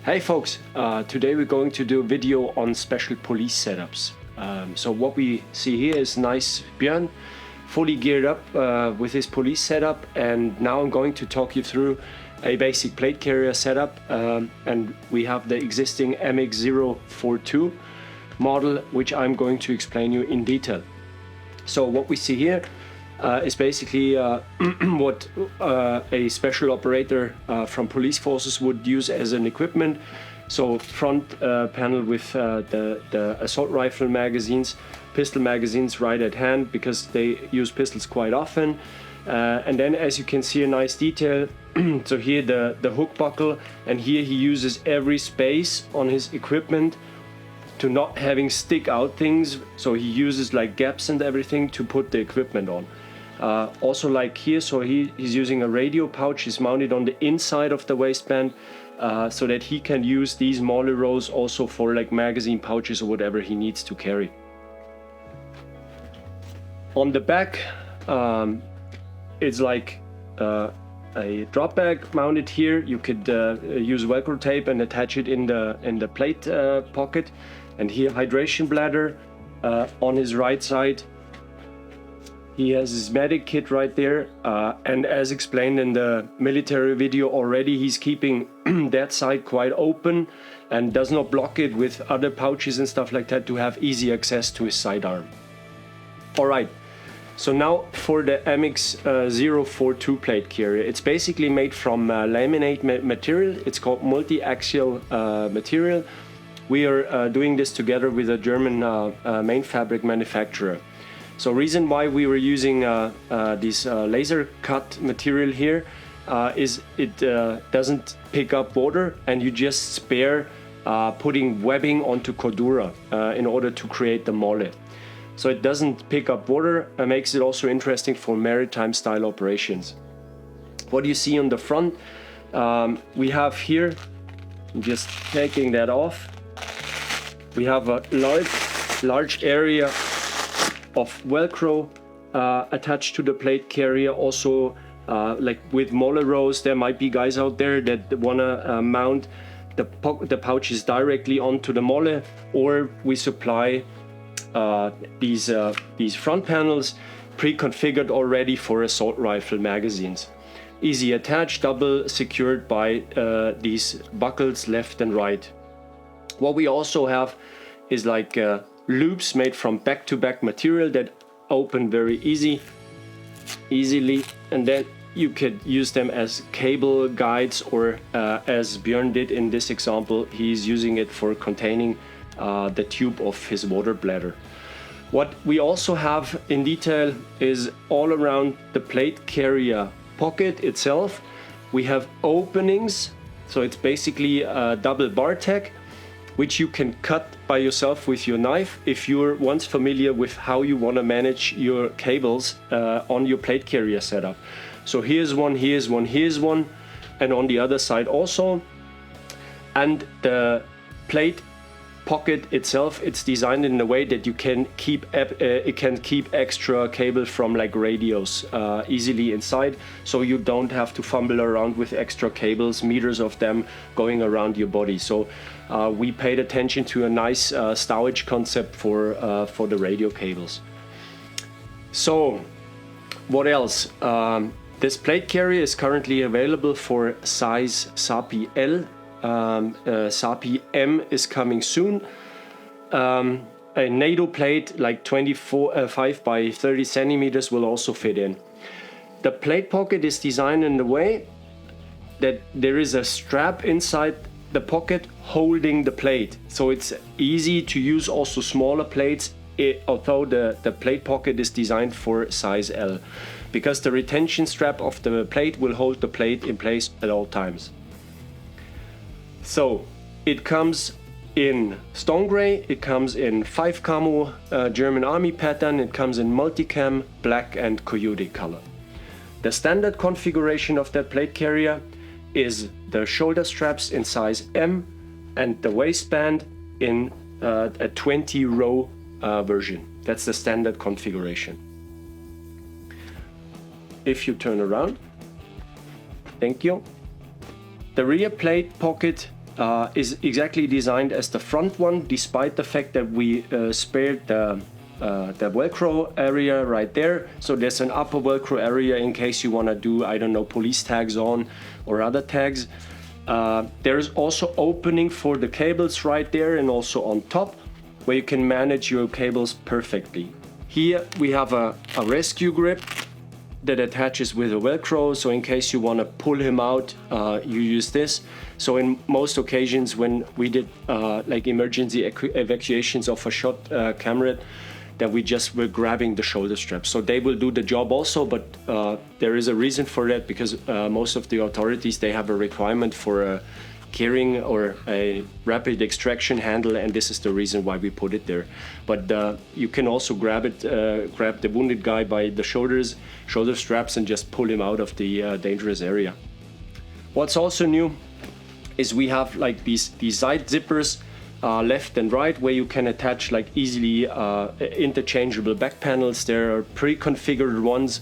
Hey folks, today we're going to do a video on special police setups. So what we see here is nice Björn, fully geared up with his police setup, and now I'm going to talk you through a basic plate carrier setup, and we have the existing MX042 model, which I'm going to explain you in detail. So what we see here is basically what a special operator from police forces would use as an equipment. So front panel with the assault rifle magazines, pistol magazines right at hand because they use pistols quite often. And then, as you can see, a nice detail. So here the hook buckle, and here he uses every space on his equipment to not having stick out things. So he uses like gaps and everything to put the equipment on. Also like here, so he's using a radio pouch. Is mounted on the inside of the waistband so that he can use these molly rows also for like magazine pouches or whatever he needs to carry. On the back, it's like a drop bag mounted here. You could use Velcro tape and attach it in the plate pocket. And here, hydration bladder on his right side. He has his medic kit right there, and as explained in the military video already, he's keeping that side quite open and does not block it with other pouches and stuff like that to have easy access to his sidearm. Alright, so now for the MX042 plate carrier. It's basically made from laminate material. It's called multi-axial material. We are doing this together with a German main fabric manufacturer. So reason why we were using this laser cut material here is it doesn't pick up water, and you just spare putting webbing onto cordura in order to create the mole. So it doesn't pick up water and makes it also interesting for maritime style operations. What you see on the front, we have here, I'm just taking that off, we have a large area of Velcro attached to the plate carrier. Also like with molar rows, there might be guys out there that wanna mount the pouches directly onto the mole, or we supply these front panels pre-configured already for assault rifle magazines. Easy attach, double secured by these buckles left and right. What we also have is like loops made from back-to-back material that open very easily, and then you could use them as cable guides, or as Björn did in this example, he's using it for containing the tube of his water bladder. What we also have in detail is all around the plate carrier pocket itself. We have openings, so it's basically a double bar tack, which you can cut by yourself with your knife if you're once familiar with how you want to manage your cables on your plate carrier setup. So here's one, here's one, here's one, and on the other side also. And the plate pocket itself, it's designed in a way that you can keep extra cable from like radios easily inside, so you don't have to fumble around with extra cables, meters of them going around your body. So we paid attention to a nice 𝗙ecie concept for the radio cables. So what else? This plate carrier is currently available for size 𝗙cie L. 𝗙cie M is coming soon. A NATO plate like 5 by 30 centimeters will also fit in. The plate pocket is designed in the way that there is a strap inside the pocket holding the plate, so it's easy to use also smaller plates, although the plate pocket is designed for size L, because the retention strap of the plate will hold the plate in place at all times. So it comes in stone gray, it comes in 5 camo German army pattern, it comes in multicam, black and coyote color. The standard configuration of that plate carrier is the shoulder straps in size M and the waistband in a 20 row version. That's the standard configuration. If you turn around, thank you. The rear plate pocket is exactly designed as the front one, despite the fact that we spared the Velcro area right there. So there's an upper Velcro area in case you want to do, I don't know, police tags on or other tags. There's also opening for the cables right there and also on top, where you can manage your cables perfectly. Here we have a rescue grip that attaches with a Velcro, so in case you want to pull him out, you use this. So in most occasions when we did like emergency evacuations of a shot camera, that we just were grabbing the shoulder straps. So they will do the job also, but there is a reason for that, because most of the authorities, they have a requirement for a carrying or a rapid extraction handle, and this is the reason why we put it there. But you can also grab the wounded guy by the shoulder straps and just pull him out of the dangerous area. What's also new is we have like these side zippers, left and right, where you can attach like easily interchangeable back panels. There are pre-configured ones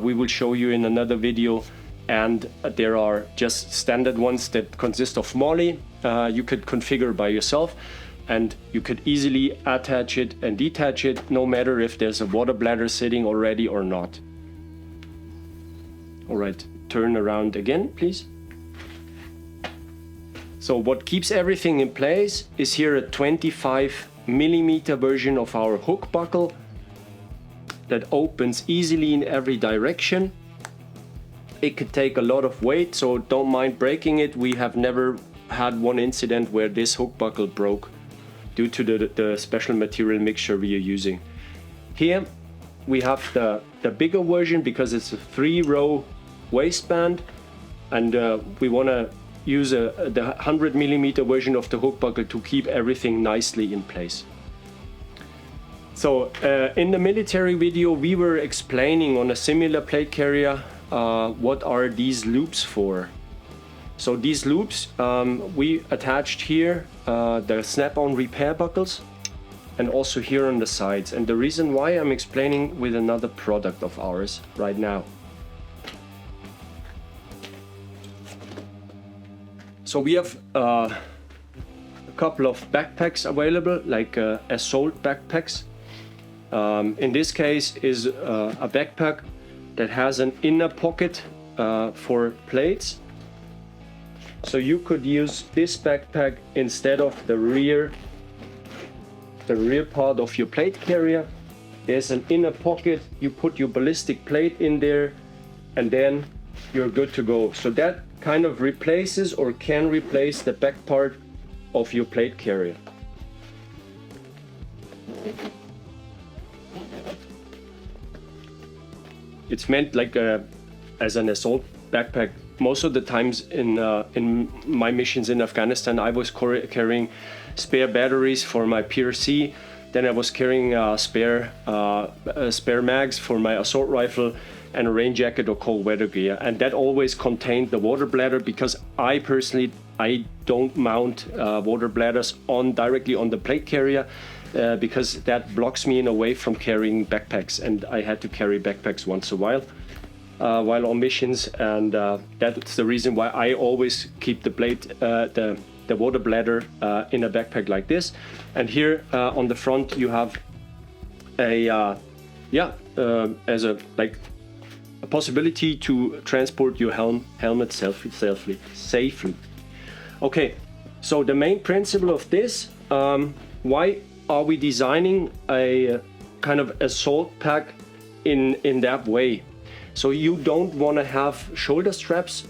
we will show you in another video, and there are just standard ones that consist of MOLLE. You could configure by yourself, and you could easily attach it and detach it, no matter if there's a water bladder sitting already or not. All right, turn around again, please. So what keeps everything in place is here a 25mm version of our hook buckle that opens easily in every direction. It could take a lot of weight, so don't mind breaking it. We have never had one incident where this hook buckle broke due to the special material mixture we are using. Here we have the bigger version, because it's a 3-row waistband, and we want to use the 100mm version of the hook buckle to keep everything nicely in place. So in the military video we were explaining on a similar plate carrier what are these loops for. So these loops, we attached here the snap-on repair buckles, and also here on the sides. And the reason why I'm explaining with another product of ours right now. So we have a couple of backpacks available, like assault backpacks. In this case is a backpack that has an inner pocket for plates. So you could use this backpack instead of the rear part of your plate carrier. There's an inner pocket, you put your ballistic plate in there, and then you're good to go. So that kind of replaces or can replace the back part of your plate carrier. It's meant like as an assault backpack. Most of the times in my missions in Afghanistan, I was carrying spare batteries for my PRC. Then I was carrying spare mags for my assault rifle and a rain jacket or cold weather gear. And that always contained the water bladder, because I personally don't mount water bladders directly on the plate carrier. Because that blocks me in a way from carrying backpacks, and I had to carry backpacks once a while on missions, and that's the reason why I always keep the water bladder in a backpack like this. And here on the front you have as a possibility to transport your helmet safely. Okay, so the main principle of this, why are we designing a kind of assault pack in that way? So you don't want to have shoulder straps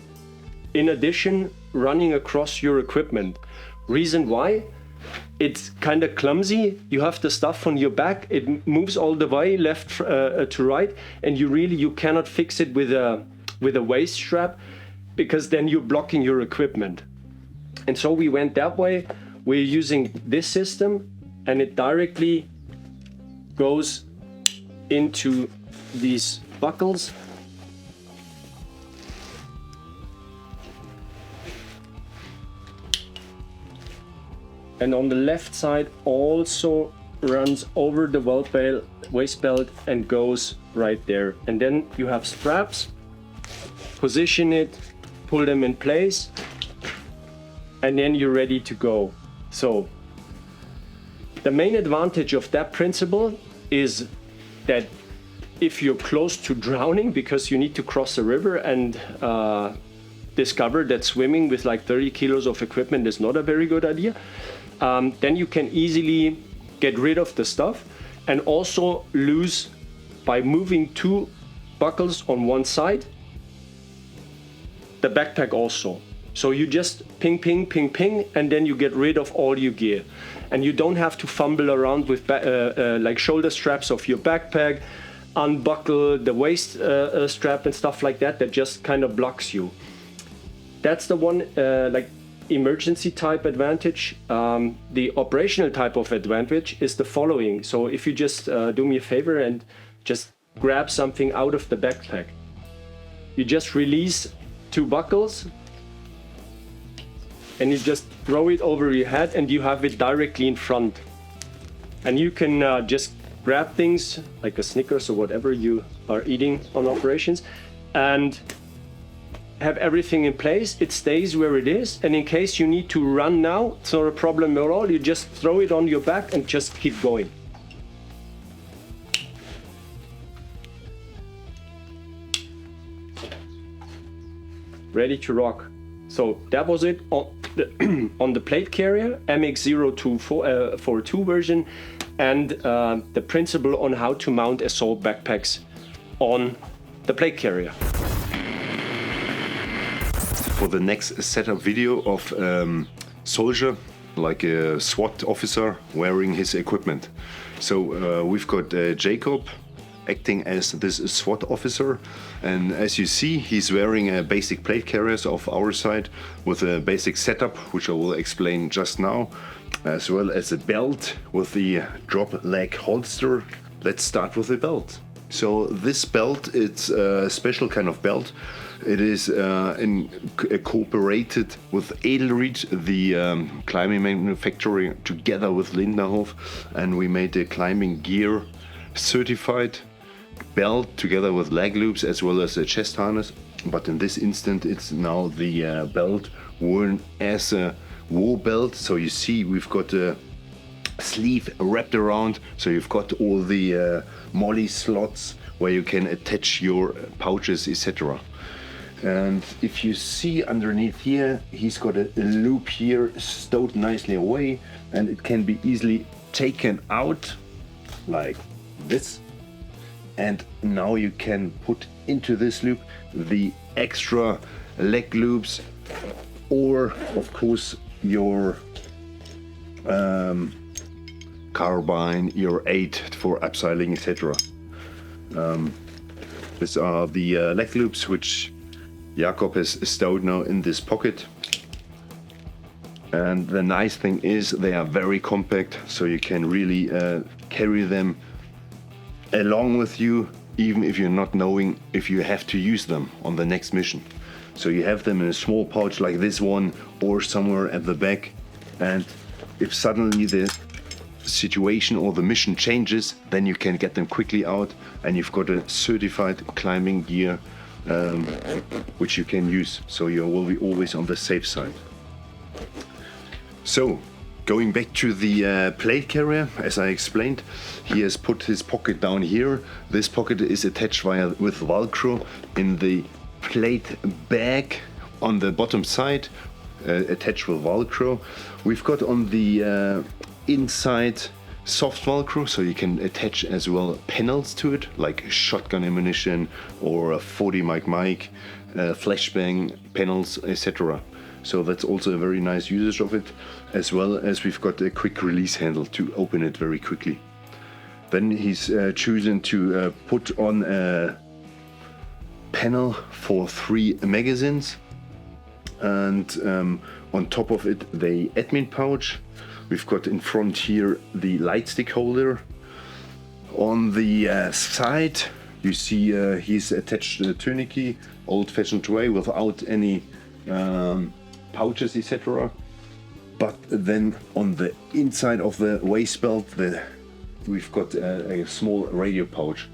in addition running across your equipment. Reason why? It's kind of clumsy. You have the stuff on your back, it moves all the way left to right, and you cannot fix it with a waist strap, because then you're blocking your equipment. And so we went that way. We're using this system, and it directly goes into these buckles. And on the left side also runs over the waist belt and goes right there. And then you have straps, position it, pull them in place, and then you're ready to go. So the main advantage of that principle is that if you're close to drowning because you need to cross a river and discover that swimming with like 30 kilos of equipment is not a very good idea, then you can easily get rid of the stuff and also lose by moving 2 buckles on one side, the backpack also. So you just ping, ping, ping, ping, and then you get rid of all your gear. And you don't have to fumble around with like shoulder straps of your backpack, unbuckle the waist strap and stuff like that, that just kind of blocks you. That's the one like emergency type advantage. The operational type of advantage is the following. So if you just do me a favor and just grab something out of the backpack, you just release 2 buckles and you just throw it over your head and you have it directly in front. And you can just grab things like a Snickers or whatever you are eating on operations and have everything in place. It stays where it is, and in case you need to run now, it's not a problem at all. You just throw it on your back and just keep going. Ready to rock. So that was it on the Plate Carrier MX042 version, and the principle on how to mount assault backpacks on the Plate Carrier. For the next setup video of soldier, like a SWAT officer wearing his equipment. So we've got Jakob acting as this SWAT officer, and as you see, he's wearing a basic plate carriers of our side with a basic setup, which I will explain just now, as well as a belt with the drop leg holster. Let's start with the belt. So this belt, it's a special kind of belt. It is cooperated with Edelrid, the climbing manufacturer, together with Lindnerhof, and we made a climbing gear certified belt together with leg loops as well as a chest harness. But in this instant, it's now the belt worn as a war belt. So you see, we've got a sleeve wrapped around, so you've got all the molly slots where you can attach your pouches, etc. And if you see underneath here, he's got a loop here stowed nicely away, and it can be easily taken out like this. And now you can put into this loop the extra leg loops, or of course your carbine, your 8 for upsiling, etc. These are the leg loops which Jakob has stowed now in this pocket. And the nice thing is they are very compact, so you can really carry them along with you, even if you're not knowing if you have to use them on the next mission. So you have them in a small pouch like this one, or somewhere at the back, and if suddenly the situation or the mission changes, then you can get them quickly out, and you've got a certified climbing gear which you can use, so you will be always on the safe side. So going back to the plate carrier, as I explained, he has put his pocket down here. This pocket is attached with Velcro in the plate bag on the bottom side, attached with Velcro. We've got on the inside soft Velcro, so you can attach as well panels to it, like shotgun ammunition or a 40 mic, flashbang panels, etc. So that's also a very nice usage of it, as well as we've got a quick release handle to open it very quickly. Then he's chosen to put on a panel for 3 magazines, and on top of it the admin pouch. We've got in front here the Lightstick holder. On the side you see he's attached a 𝗙cie, old-fashioned way, without any pouches, etc. But then on the inside of the waist belt we've got a small radio pouch.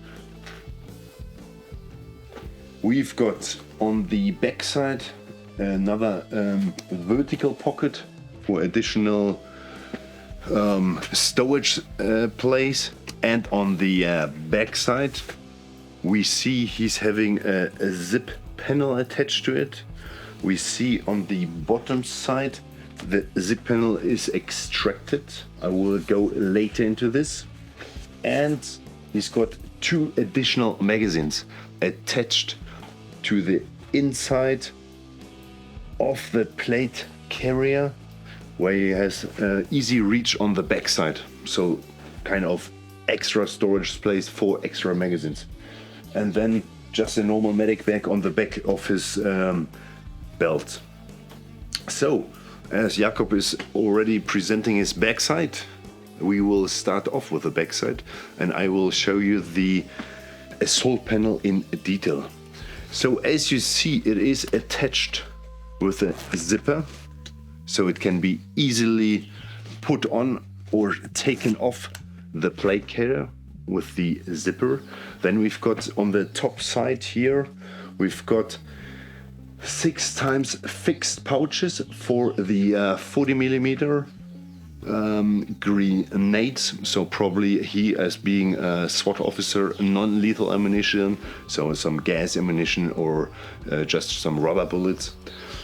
We've got on the back side another vertical pocket for additional storage place, and on the back side we see he's having a zip panel attached to it. We see on the bottom side the zip panel is extracted. I will go later into this. And he's got 2 additional magazines attached to the inside of the plate carrier, where he has easy reach on the back side. So kind of extra storage space for extra magazines. And then just a normal medic bag on the back of his belt. So, as Jakob is already presenting his backside, we will start off with the backside, and I will show you the assault panel in detail. So as you see, it is attached with a zipper, so it can be easily put on or taken off the plate carrier with the zipper. Then we've got on the top side here, we've got 6 times fixed pouches for the 40 millimeter grenades. So probably he, as being a SWAT officer, non-lethal ammunition, so some gas ammunition or just some rubber bullets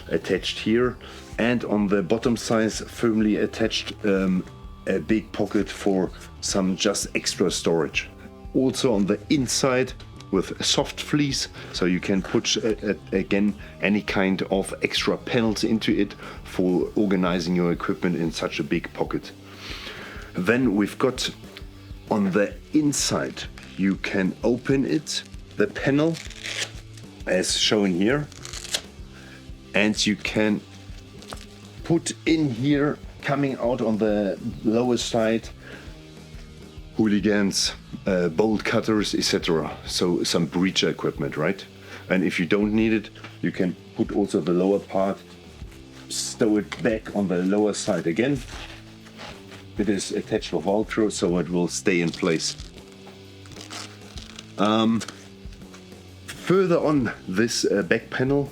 attached here. And on the bottom side, firmly attached, a big pocket for some just extra storage. Also on the inside with soft fleece, so you can put again any kind of extra panels into it for organizing your equipment in such a big pocket. Then we've got on the inside, you can open it, the panel as shown here, and you can put in here, coming out on the lower side, hooligans, bolt cutters, etc. So some breacher equipment, right? And if you don't need it, you can put also the lower part, stow it back on the lower side again. It is attached with Velcro, so it will stay in place. Further on this back panel,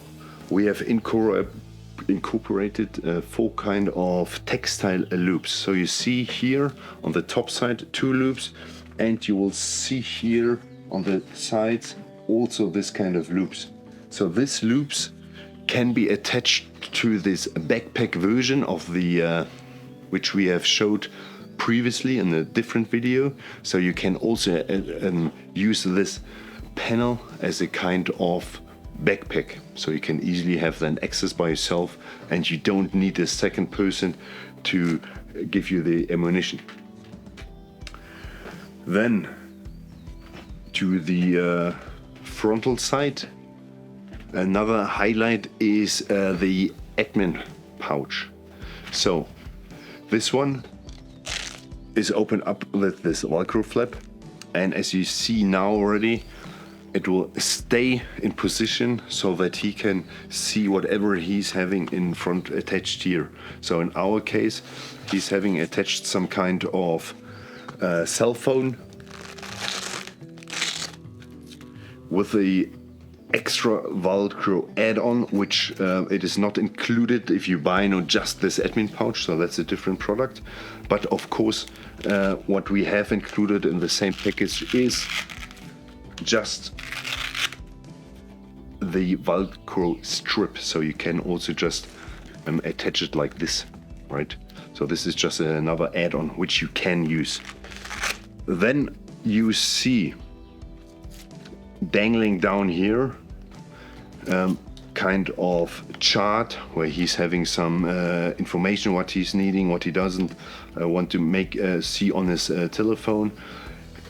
we have incorporated 4 kind of textile loops. So you see here on the top side 2 loops, and you will see here on the sides also this kind of loops. So these loops can be attached to this backpack version of the which we have showed previously in a different video. So you can also use this panel as a kind of backpack, so you can easily have then access by yourself, and you don't need a second person to give you the ammunition. Then to the frontal side, another highlight is the admin pouch. So this one is opened up with this Velcro flap, and as you see now already, it will stay in position so that he can see whatever he's having in front attached here. So in our case, he's having attached some kind of cell phone with the extra Velcro add-on, which it is not included if you buy just this admin pouch, so that's a different product. But of course, what we have included in the same package is just the Velcro strip, so you can also just attach it like this, right? So this is just another add-on which you can use. Then you see dangling down here kind of chart where he's having some information, what he's needing, what he doesn't want to make see on his telephone.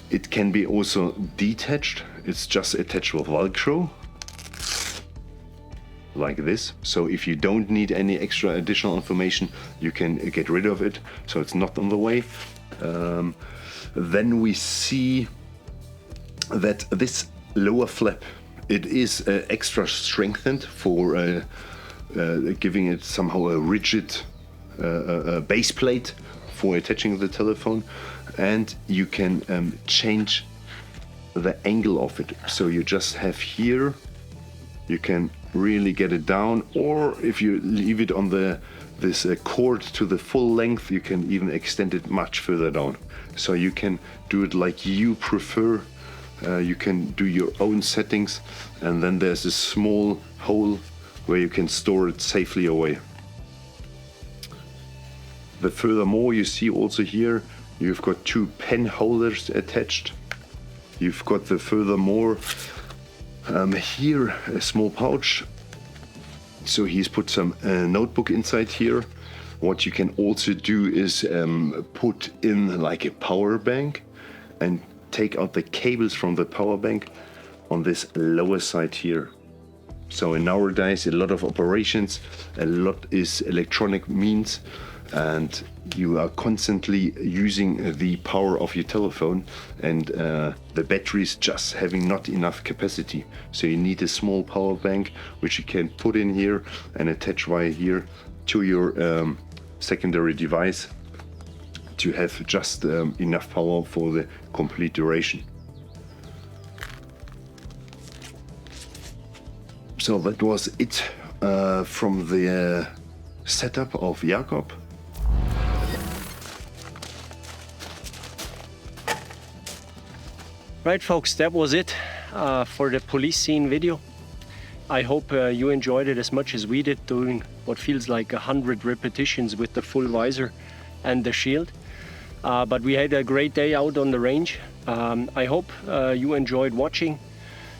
It can be also detached. It's just attached with Velcro like this. So if you don't need any extra additional information, you can get rid of it, so it's not on the way. Then we see that this lower flap, it is extra strengthened for giving it somehow a rigid base plate for attaching the telephone, and you can change the angle of it. So you just have here, you can really get it down, or if you leave it on this cord to the full length, you can even extend it much further down. So you can do it like you prefer. You can do your own settings, and then there's a small hole where you can store it safely away. But furthermore, you see also here, you've got two pen holders attached. You've got the furthermore here a small pouch. So he's put some notebook inside here. What you can also do is put in like a power bank and take out the cables from the power bank on this lower side here. So nowadays a lot of operations, a lot is electronic means, and you are constantly using the power of your telephone, and the batteries just having not enough capacity. So you need a small power bank which you can put in here and attach via here to your secondary device to have just enough power for the complete duration. So that was it from the setup of Jakob. Right folks, that was it for the police scene video. I hope you enjoyed it as much as we did, doing what feels like 100 repetitions with the full visor and the shield. But we had a great day out on the range. I hope you enjoyed watching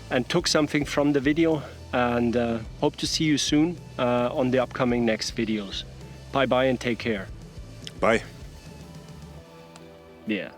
and took something from the video, and hope to see you soon on the upcoming next videos. Bye bye and take care. Bye. Yeah.